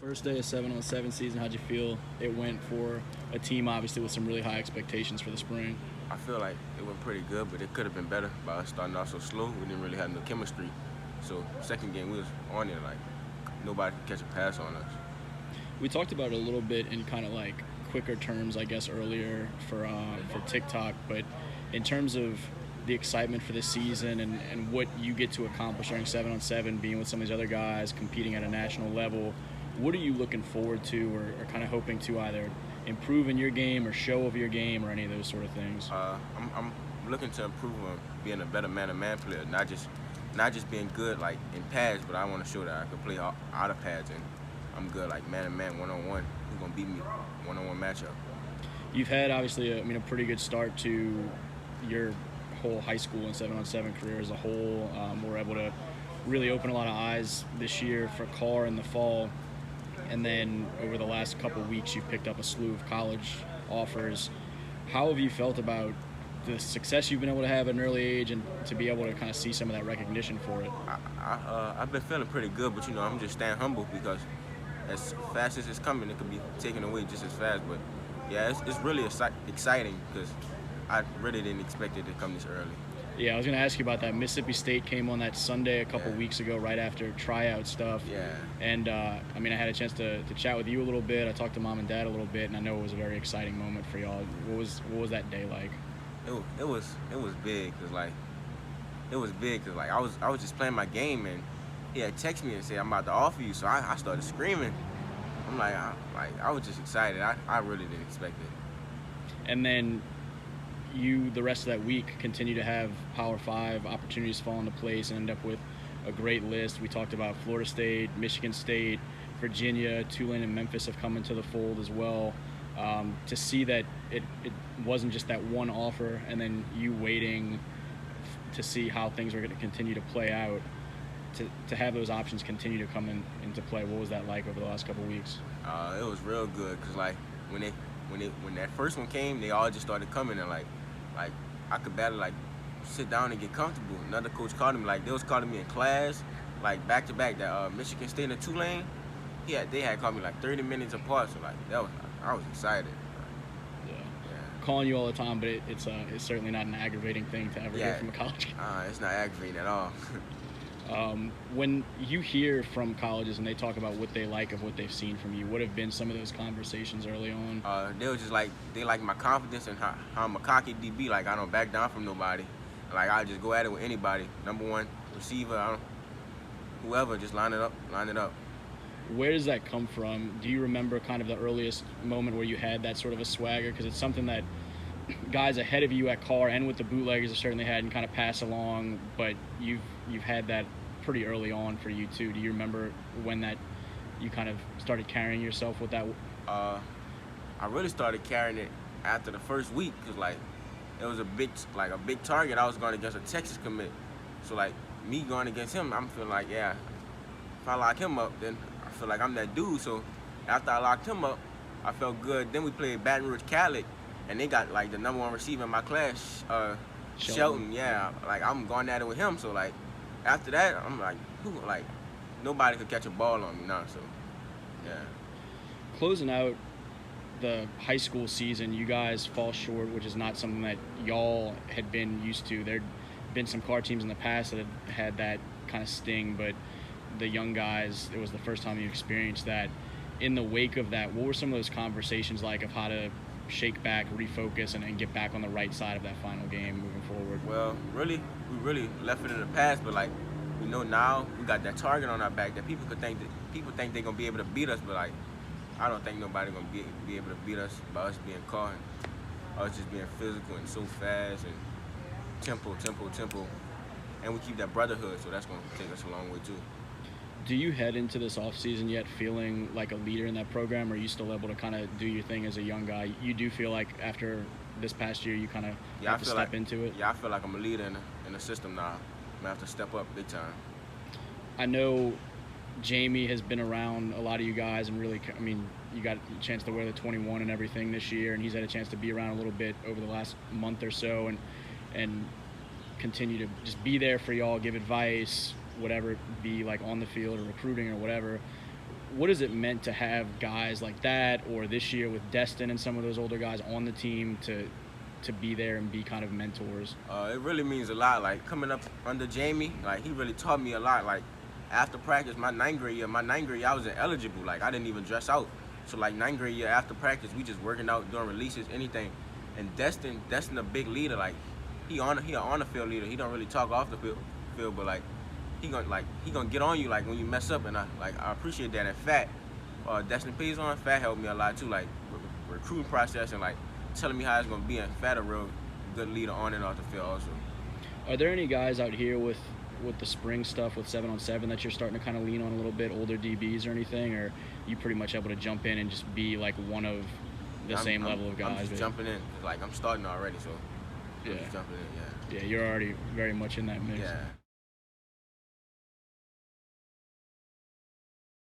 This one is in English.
First day of 7-on-7 season, how'd you feel it went for a team obviously with some really high expectations for the spring? I feel like it went pretty good, but it could have been better by us starting off so slow. We didn't really have no chemistry. So second game we was on it like nobody could catch a pass on us. We talked about it a little bit in kind of like quicker terms, I guess, earlier for TikTok, but in terms of the excitement for this season and what you get to accomplish during 7-on-7, being with some of these other guys, competing at a national level, what are you looking forward to or kind of hoping to either improve in your game or show of your game or any of those sort of things? I'm looking to improve on being a better man-to-man player, not just being good like in pads, but I want to show that I can play out of pads and I'm good like man-to-man, one-on-one. Who's gonna beat me one-on-one matchup? You've had obviously a pretty good start to your whole high school and 7-on-7 career as a whole. We're able to really open a lot of eyes this year for Karr in the fall. And then over the last couple of weeks, you've picked up a slew of college offers. How have you felt about the success you've been able to have at an early age and to be able to kind of see some of that recognition for it? I've been feeling pretty good, but I'm just staying humble because as fast as it's coming, it could be taken away just as fast. But yeah, it's really exciting because I really didn't expect it to come this early. Yeah, I was going to ask you about that. Mississippi State came on that Sunday a couple weeks ago, right after tryout stuff. Yeah. And I had a chance to chat with you a little bit. I talked to mom and dad a little bit, and I know it was a very exciting moment for y'all. What was that day like? It was big because I was just playing my game and he had texted me and said I'm about to offer you, so I started screaming. I'm like I was just excited. I really didn't expect it. And then you, the rest of that week, continue to have Power 5 opportunities fall into place and end up with a great list. We talked about Florida State, Michigan State, Virginia, Tulane and Memphis have come into the fold as well. To see that it wasn't just that one offer and then you waiting to see how things were going to continue to play out, to have those options continue to come into play, what was that like over the last couple of weeks? It was real good because like when that first one came, they all just started coming and like I could barely like sit down and get comfortable. Another coach called me, like they was calling me in class, like back to back. That Michigan State and Tulane, they had called me like 30 minutes apart. So like I was excited. Yeah. Calling you all the time, but it's certainly not an aggravating thing to ever hear from a college guy. It's not aggravating at all. When you hear from colleges and they talk about what they like of what they've seen from you, what have been some of those conversations early on? They were just like, they like my confidence and how I'm a cocky DB. Like I don't back down from nobody. Like I just go at it with anybody. Number one receiver, whoever, just line it up. Where does that come from? Do you remember kind of the earliest moment where you had that sort of a swagger? Because it's something that guys ahead of you at Karr and with the Bootleggers have certainly had and kind of pass along, but you've had that pretty early on for you too. Do you remember when that you kind of started carrying yourself with that? I really started carrying it after the first week because like it was a big target. I was going against a Texas commit, so like me going against him, I'm feeling like if I lock him up, then I feel like I'm that dude. So after I locked him up, I felt good. Then we played Baton Rouge Catholic, and they got like the #1 receiver in my class, Shelton. Yeah, like I'm going at it with him. So like after that, I'm like, nobody could catch a ball on me now. So yeah. Closing out the high school season, you guys fall short, which is not something that y'all had been used to. There'd been some Karr teams in the past that had that kind of sting, but the young guys, it was the first time you experienced that. In the wake of that, what were some of those conversations like of how to shake back, refocus, and get back on the right side of that final game moving forward? Well, we really left it in the past, but like we know now we got that target on our back that people think they're gonna be able to beat us, but like I don't think nobody gonna be able to beat us by us being Karr and us just being physical and so fast and tempo, and we keep that brotherhood, so that's gonna take us a long way too. Do you head into this offseason yet feeling like a leader in that program, or are you still able to kind of do your thing as a young guy? You do feel like after this past year you kind of have to step into it? Yeah, I feel like I'm a leader in the system now. I'm going to have to step up big time. I know Jamie has been around a lot of you guys and really, you got a chance to wear the 21 and everything this year, and he's had a chance to be around a little bit over the last month or so and continue to just be there for y'all, give advice, whatever it be, like on the field or recruiting or whatever. what has it meant to have guys like that, or this year with Destin and some of those older guys on the team to be there and be kind of mentors? It really means a lot. Like coming up under Jamie, like he really taught me a lot. Like after practice, my ninth grade year, I wasn't eligible. Like I didn't even dress out. So like ninth grade year after practice, we just working out, doing releases, anything. And Destin a big leader. Like he an on the field leader. He don't really talk off the field, but like he gonna get on you like when you mess up. And I appreciate that. And Fat, Destin Payson, Fat helped me a lot too. Like recruiting process and like telling me how it's gonna be. And Fat a real good leader on and off the field also. Are there any guys out here with the spring stuff with 7-on-7 that you're starting to kind of lean on a little bit, older DBs or anything, or you pretty much able to jump in and just be like one of the same level of guys? I'm just jumping in. Like I'm starting already, so I'm yeah, just jumping in. Yeah. Yeah, you're already very much in that mix. Yeah.